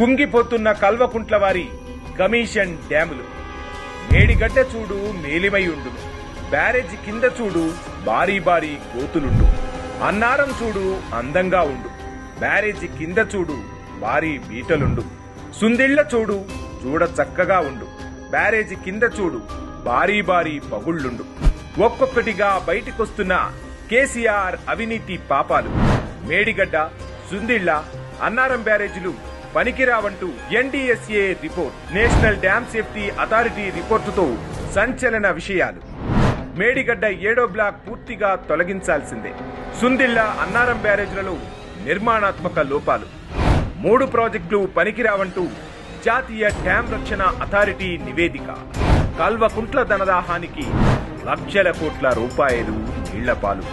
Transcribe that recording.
కుంగిపోతున్న కల్వకుంట్ల వారి కమిషన్ డ్యాములు. మేడిగడ్డ చూడు మేలిమయుండు, బ్యారేజీ కింద చూడు భారీ భారీ గోతులుండు. అన్నారం చూడు అందంగా ఉండు, బ్యారేజీ కింద చూడు భారీ బీటలుండు. సుందిళ్ల చూడు చూడ చక్కగా ఉండు, బ్యారేజీ కింద చూడు భారీ భారీ పగుళ్లుండు. ఒక్కొక్కటిగా బయటికొస్తున్న కేసీఆర్ అవినీతి పాపాలు. మేడిగడ్డ, సుందిళ్ల, అన్నారం బ్యారేజీలు పనికిరావంటూ NDSA report, national dam safety authority రిపోర్టుతో సంచలన విషయాలు. మేడిగడ్డ 7వ బ్లాక్ పూర్తిగా తొలగించాల్సిందే. సుందిళ్ల, అన్నారం బ్యారేజీలలో నిర్మాణాత్మక లోపాలు. 3 ప్రాజెక్టులు పనికిరావంటూ జాతీయ డ్యాం రక్షణ అథారిటీ నివేదిక. కల్వకుంట్ల ధనదాహానికి లక్షల కోట్ల రూపాయలు నీళ్లపాలు.